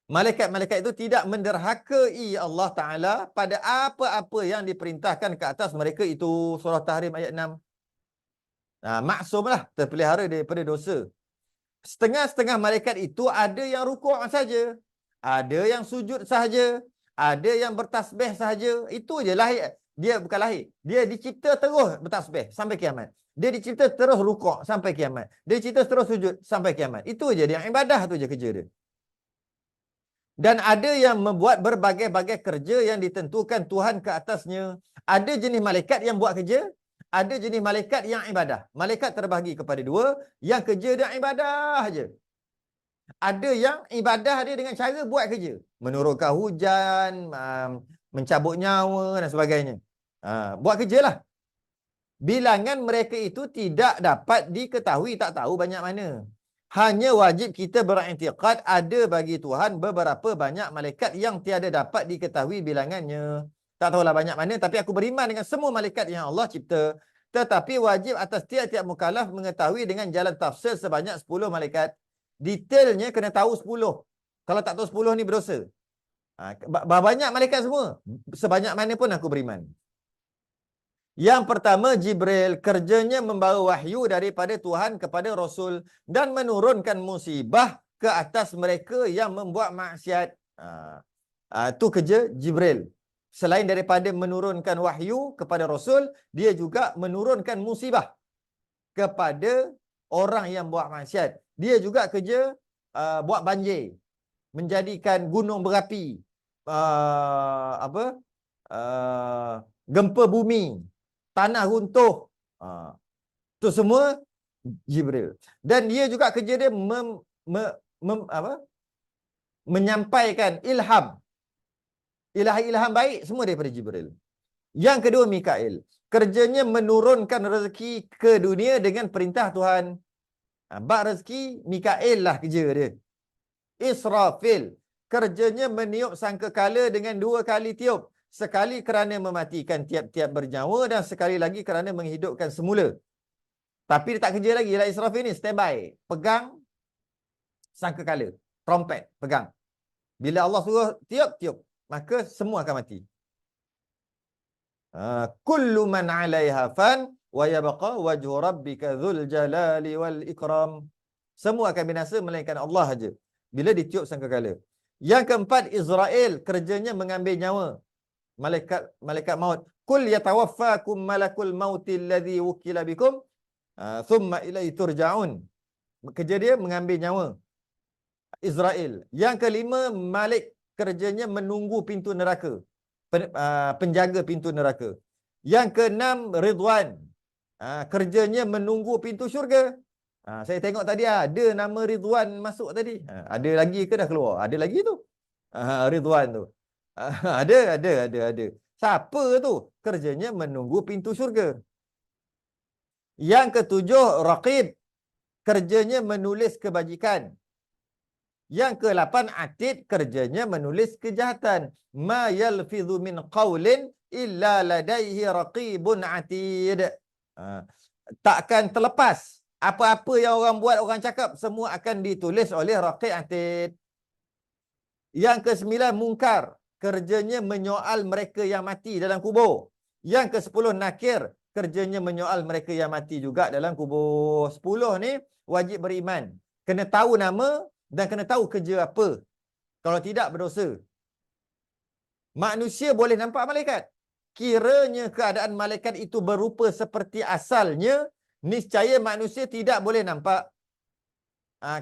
Malaikat-malaikat itu tidak menderhakai Allah Ta'ala pada apa-apa yang diperintahkan ke atas mereka itu. Surah Tahrim ayat 6. Maksumlah, terpelihara daripada dosa. Setengah-setengah malaikat itu ada yang rukuk saja. Ada yang sujud sahaja. Ada yang bertasbih sahaja. Itu je lahir. Dia bukan lahir. Dia dicipta terus bertasbih sampai kiamat. Dia dicipta terus rukuk sampai kiamat. Dia dicipta terus sujud sampai kiamat. Itu je dia. Ibadah tu je kerja dia. Dan ada yang membuat berbagai-bagai kerja yang ditentukan Tuhan ke atasnya. Ada jenis malaikat yang buat kerja. Ada jenis malaikat yang ibadah. Malaikat terbahagi kepada dua. Yang kerja dia ibadah je. Ada yang ibadah dia dengan cara buat kerja. Menurunkan hujan, mencabut nyawa dan sebagainya. Buat kerjalah. Bilangan mereka itu tidak dapat diketahui, tak tahu banyak mana. Hanya wajib kita beriktikad ada bagi Tuhan beberapa banyak malaikat yang tiada dapat diketahui bilangannya. Tak tahulah banyak mana, tapi aku beriman dengan semua malaikat yang Allah cipta. Tetapi wajib atas tiap-tiap mukallaf mengetahui dengan jalan tafsir sebanyak 10 malaikat. Detailnya kena tahu 10. Kalau tak tahu 10 ni berdosa. Banyak malaikat semua. Sebanyak mana pun aku beriman. Yang pertama, Jibril. Kerjanya membawa wahyu daripada Tuhan kepada Rasul dan menurunkan musibah ke atas mereka yang membuat maksiat. Itu kerja Jibril. Selain daripada menurunkan wahyu kepada Rasul, dia juga menurunkan musibah kepada orang yang buat maksiat. Dia juga kerja buat banjir, menjadikan gunung berapi, gempa bumi, tanah runtuh. Itu semua Jibril. Dan dia juga kerja dia menyampaikan ilham. Ilham baik semua daripada Jibril. Yang kedua, Mikail. Kerjanya menurunkan rezeki ke dunia dengan perintah Tuhan. Bak rezeki, Mikail lah kerja dia. Israfil. Kerjanya meniup sangkakala dengan 2 kali tiup. Sekali kerana mematikan tiap-tiap bernyawa dan sekali lagi kerana menghidupkan semula. Tapi dia tak kerja lagi lah Israfil ni. Standby. Pegang sangkakala. Trompet. Pegang. Bila Allah suruh tiup. Maka semua akan mati. Kullu man 'alaiha fan wa yabqa wajhu rabbika dzul jalali wal ikram. Semua akan binasa melainkan Allah saja bila ditiup sangkakala. Yang keempat, Israel. Kerjanya mengambil nyawa. Malaikat maut. Kul yatawaffakum malakul mauti alladhi wukila bikum thumma ilaihi turja'un. Kerja dia mengambil nyawa Israel. Yang kelima, Malik. Kerjanya menunggu pintu neraka. Penjaga pintu neraka. Yang keenam, Ridwan. Kerjanya menunggu pintu syurga. Saya tengok tadi ada nama Ridwan masuk tadi. Ada lagi ke dah keluar? Ada lagi tu. Ridwan tu. Ada. Siapa tu? Kerjanya menunggu pintu syurga. Yang ketujuh, Raqib. Kerjanya menulis kebajikan. Yang ke-8, Atid. Kerjanya menulis kejahatan. Ma yalfidhu min qawlin illa ladaihi raqibun atid. Takkan terlepas. Apa-apa yang orang buat, orang cakap, semua akan ditulis oleh Raqib Atid. Yang ke-9, Munkar. Kerjanya menyoal mereka yang mati dalam kubur. Yang ke-10, Nakir. Kerjanya menyoal mereka yang mati juga dalam kubur. 10 ni wajib beriman. Kena tahu nama dan kena tahu kerja apa. Kalau tidak, berdosa. Manusia boleh nampak malaikat. Kiranya keadaan malaikat itu berupa seperti asalnya, niscaya manusia tidak boleh nampak.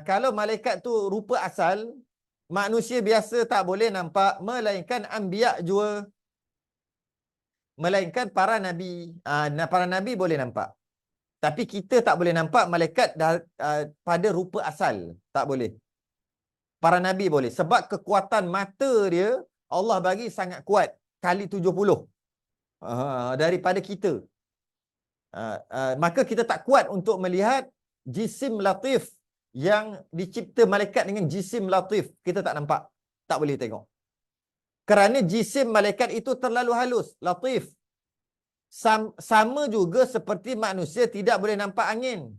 Kalau malaikat tu rupa asal, manusia biasa tak boleh nampak, melainkan anbiya jua. Melainkan para nabi. Para nabi boleh nampak. Tapi kita tak boleh nampak malaikat pada rupa asal. Tak boleh. Para nabi boleh. Sebab kekuatan mata dia, Allah bagi sangat kuat. Kali 70. Daripada kita. Maka kita tak kuat untuk melihat jisim latif yang dicipta malaikat dengan jisim latif. Kita tak nampak. Tak boleh tengok. Kerana jisim malaikat itu terlalu halus, latif. Sama juga seperti manusia tidak boleh nampak angin.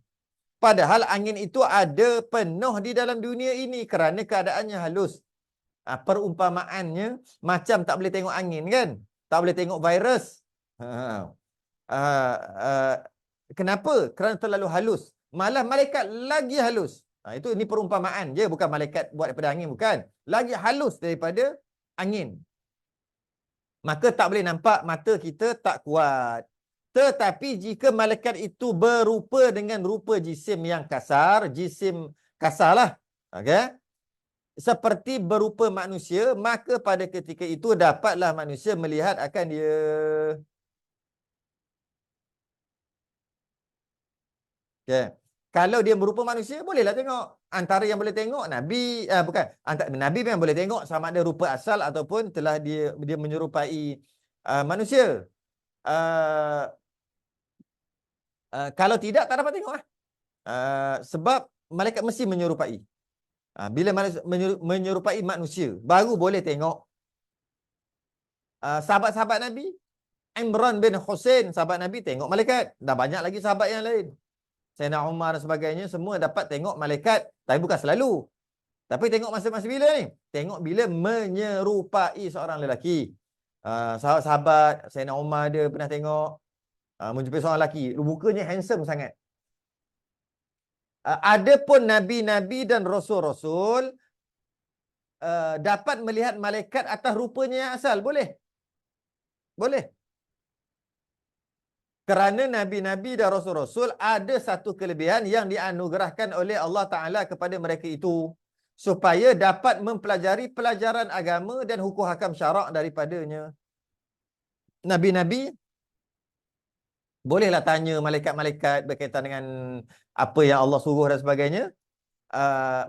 Padahal angin itu ada penuh di dalam dunia ini kerana keadaannya halus. Perumpamaannya macam tak boleh tengok angin kan? Tak boleh tengok virus. Kenapa? Kerana terlalu halus. Malah malaikat lagi halus. Ini perumpamaan je, bukan malaikat buat daripada angin, bukan. Lagi halus daripada angin. Maka tak boleh nampak, mata kita tak kuat. Tetapi jika malaikat itu berupa dengan rupa jisim yang kasar, jisim kasarlah, okay? Seperti berupa manusia, maka pada ketika itu dapatlah manusia melihat akan dia. Okay. Kalau dia berupa manusia, bolehlah tengok. Antara yang boleh tengok, Nabi, bukan, Nabi memang boleh tengok sama ada rupa asal ataupun telah dia menyerupai manusia. Uh, kalau tidak, tak dapat tengok lah. Sebab malaikat mesti menyerupai. Bila menyerupai manusia, baru boleh tengok. Sahabat-sahabat Nabi, Imran bin Husain, sahabat Nabi, tengok malaikat. Dah banyak lagi sahabat yang lain. Sayyidina Umar dan sebagainya, semua dapat tengok malaikat. Tapi bukan selalu. Tapi tengok masa-masa bila ni? Tengok bila menyerupai seorang lelaki. Sahabat-sahabat, Sayyidina Umar dia pernah tengok. Menjumpai seorang lelaki. Mukanya handsome sangat. Ada pun Nabi-Nabi dan Rasul-Rasul dapat melihat malaikat atas rupanya yang asal. Boleh? Boleh. Kerana Nabi-Nabi dan Rasul-Rasul ada satu kelebihan yang dianugerahkan oleh Allah Ta'ala kepada mereka itu. Supaya dapat mempelajari pelajaran agama dan hukum hakam syarak daripadanya. Nabi-Nabi bolehlah tanya malaikat-malaikat berkaitan dengan apa yang Allah suruh dan sebagainya.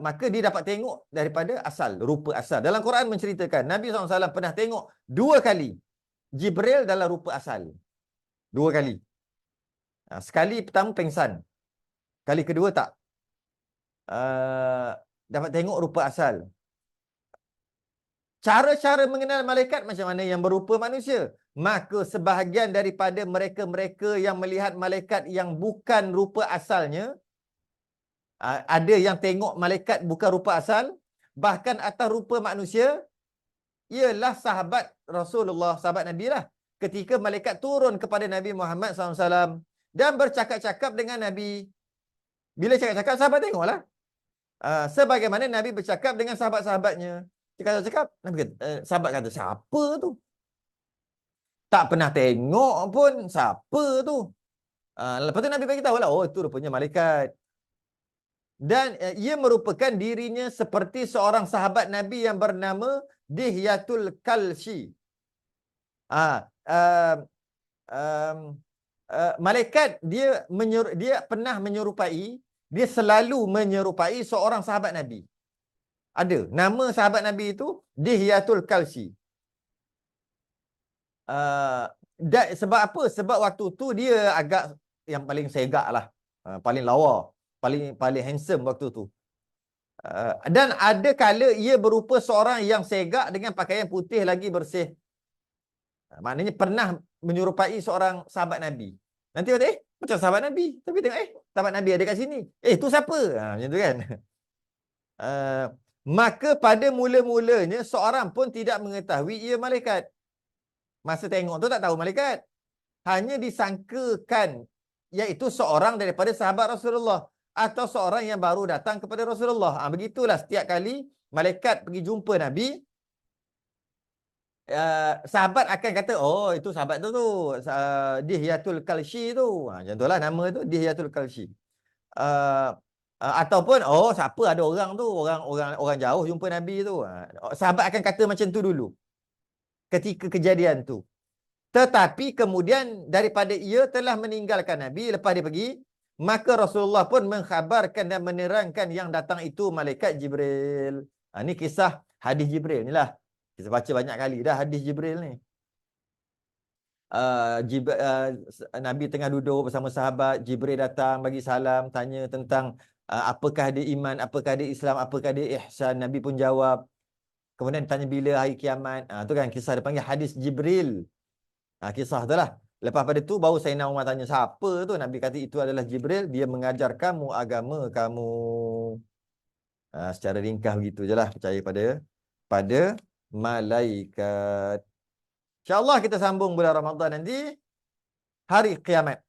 Maka dia dapat tengok daripada asal, rupa asal. Dalam Quran menceritakan Nabi SAW pernah tengok 2 kali Jibril dalam rupa asal. 2 kali. Sekali pertama pengsan. Kali kedua tak. Dapat tengok rupa asal. Cara-cara mengenal malaikat macam mana yang berupa manusia? Maka sebahagian daripada mereka-mereka yang melihat malaikat yang bukan rupa asalnya, ada yang tengok malaikat bukan rupa asal, bahkan atas rupa manusia, ialah sahabat Rasulullah, sahabat Nabi lah. Ketika malaikat turun kepada Nabi Muhammad SAW dan bercakap-cakap dengan Nabi. Bila cakap-cakap, sahabat tengoklah. Sebagaimana Nabi bercakap dengan sahabat-sahabatnya. Cakap-cakap, Nabi kata, sahabat kata, siapa tu? Tak pernah tengok pun, siapa tu? Lepas tu Nabi beritahu lah, oh itu rupanya malaikat. Dan ia merupakan dirinya seperti seorang sahabat Nabi yang bernama Dihyatul Kalshi. Malaikat dia pernah menyerupai, dia selalu menyerupai seorang sahabat Nabi. Ada. Nama sahabat Nabi itu Dihyatul Kalshi. Sebab apa? Sebab waktu tu dia agak yang paling segak lah. Paling lawa. Paling handsome waktu tu. Dan ada kala ia berupa seorang yang segak dengan pakaian putih lagi bersih. Maknanya pernah menyerupai seorang sahabat Nabi. Nanti kata, macam sahabat Nabi. Tapi tengok, sahabat Nabi ada kat sini. Tu siapa? Macam tu kan. Maka pada mula-mulanya seorang pun tidak mengetahui ia malaikat. Masa tengok tu tak tahu malaikat. Hanya disangkakan iaitu seorang daripada sahabat Rasulullah. Atau seorang yang baru datang kepada Rasulullah. Begitulah setiap kali malaikat pergi jumpa Nabi, sahabat akan kata, oh itu sahabat tu Dihyatul Kalshi tu. Macam tu lah nama tu, Dihyatul Kalshi. Ataupun, oh siapa ada orang tu, orang jauh jumpa Nabi tu. Sahabat akan kata macam tu dulu ketika kejadian tu. Tetapi kemudian daripada ia telah meninggalkan Nabi, lepas dia pergi, maka Rasulullah pun mengkhabarkan dan menerangkan yang datang itu malaikat Jibril. Ini kisah hadis Jibril ni lah. Kita baca banyak kali dah hadis Jibril ni. Nabi tengah duduk bersama sahabat, Jibril datang bagi salam, tanya tentang apakah dia iman, apakah dia Islam, apakah dia ihsan. Nabi pun jawab. Kemudian tanya bila hari kiamat. Tu kan kisah dia panggil hadis Jibril. Kisah tu lah. Lepas pada tu baru Sayyidina Umar tanya siapa tu. Nabi kata itu adalah Jibril. Dia mengajar kamu agama kamu. Secara ringkas begitu je lah. Percaya pada malaikat. InsyaAllah kita sambung bulan Ramadan nanti. Hari kiamat.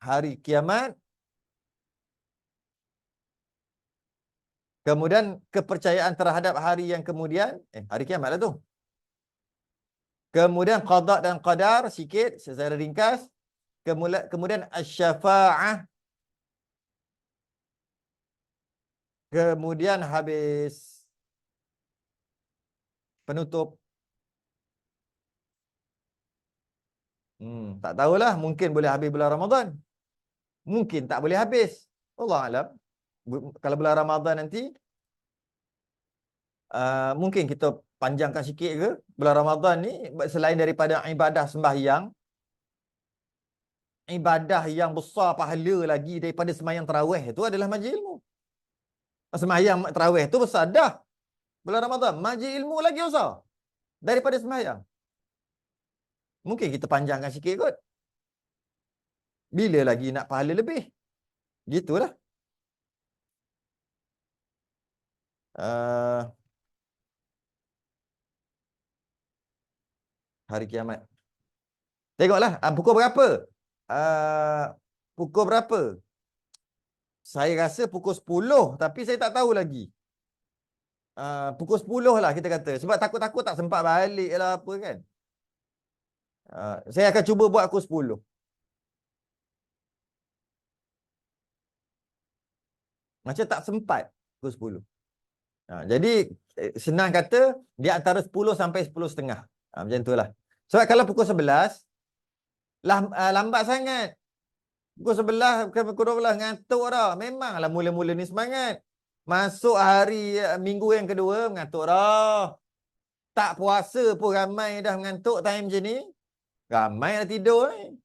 Hari kiamat. Kemudian kepercayaan terhadap hari yang kemudian. Hari kiamat lah tu. Kemudian qada dan qadar sikit secara ringkas. Kemudian asy-syafa'ah. Kemudian habis penutup. Tak tahulah, mungkin boleh habis bulan Ramadan. Mungkin tak boleh habis. Allah alam. Kalau bulan Ramadan nanti, mungkin kita panjangkan sikit ke. Bulan Ramadan ni, selain daripada ibadah sembahyang, ibadah yang besar pahala lagi daripada sembahyang tarawih itu adalah majlis ilmu. Sembahyang tarawih tu besar dah. Bulan Ramadan, majlis ilmu lagi besar daripada sembahyang. Mungkin kita panjangkan sikit kot. Bila lagi nak pahala lebih? Gitulah. Uh, hari kiamat. Tengoklah, pukul berapa? Uh, pukul berapa? Saya rasa pukul 10, tapi saya tak tahu lagi. Pukul 10 lah kita kata. Sebab takut-takut tak sempat balik lah apa kan. Saya akan cuba buat pukul 10. Macam tak sempat pukul 10. Jadi senang kata dia antara 10 sampai 10.30. Macam itulah. Sebab kalau pukul 11 lambat sangat. Pukul 11 pukul 12 ngantuk dah. Memanglah mula-mula ni semangat. Masuk hari minggu yang kedua mengantuk dah. Tak puasa pun ramai dah mengantuk time macam ni. Ramai dah tidur ni.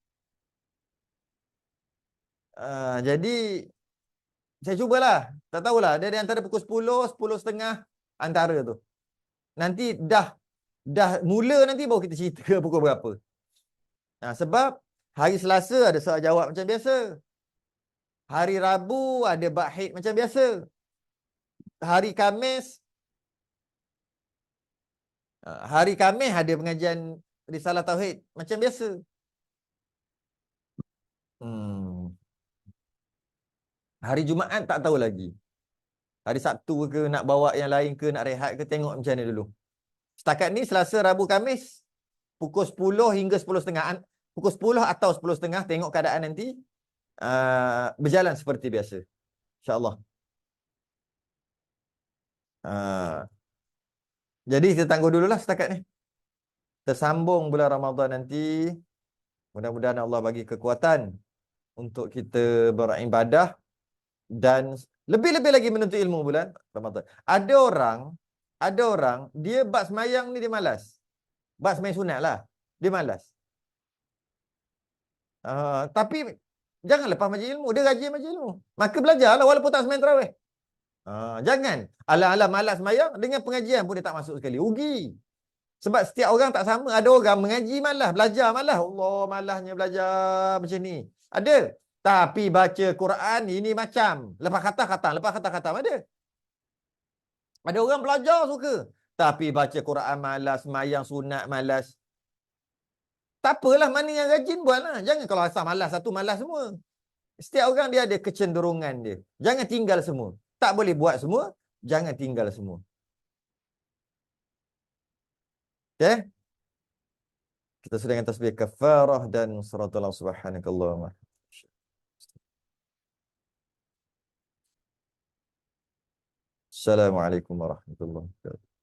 Jadi saya cubalah. Tak tahulah. Dari antara pukul 10, 10.30 antara tu. Nanti dah mula nanti baru kita cerita pukul berapa. Sebab hari Selasa ada soal jawab macam biasa. Hari Rabu ada bahid macam biasa. Hari Khamis ada pengajian Risalah Tauhid macam biasa. Hari Jumaat tak tahu lagi. Hari Sabtu ke nak bawa yang lain ke nak rehat ke, tengok macam mana dulu. Setakat ni Selasa, Rabu, Khamis pukul 10 hingga 10.30. Pukul 10 atau 10.30 tengok keadaan nanti. Berjalan seperti biasa. InsyaAllah. Jadi kita tangguh dululah setakat ni. Tersambung bulan Ramadan nanti. Mudah-mudahan Allah bagi kekuatan untuk kita beribadah dan lebih-lebih lagi menuntut ilmu bulan Ramadan. Ada orang dia bab semayang ni dia malas. Bab semayang sunat lah. Dia malas. Tapi jangan lepas majlis ilmu. Dia rajin majlis ilmu. Maka belajarlah walaupun tak semayang tarawih. Jangan. Alam-alam malas semayang dengan pengajian pun dia tak masuk sekali. Rugi. Sebab setiap orang tak sama. Ada orang mengaji malas, belajar malas. Allah, malasnya belajar macam ni. Ada. Tapi baca Quran ini macam. Lepas kata khatam, lepas kata khatam ada. Ada orang belajar suka. Tapi baca Quran malas, semayang sunat malas. Tak apalah, mana yang rajin buatlah. Jangan kalau asal malas, satu malas semua. Setiap orang dia ada kecenderungan dia. Jangan tinggal semua. Tak boleh buat semua, jangan tinggal semua. Okay? Kita sudah dengan tasbih kafarah dan suratul subhanakallahumma. Assalamualaikum warahmatullahi wabarakatuh.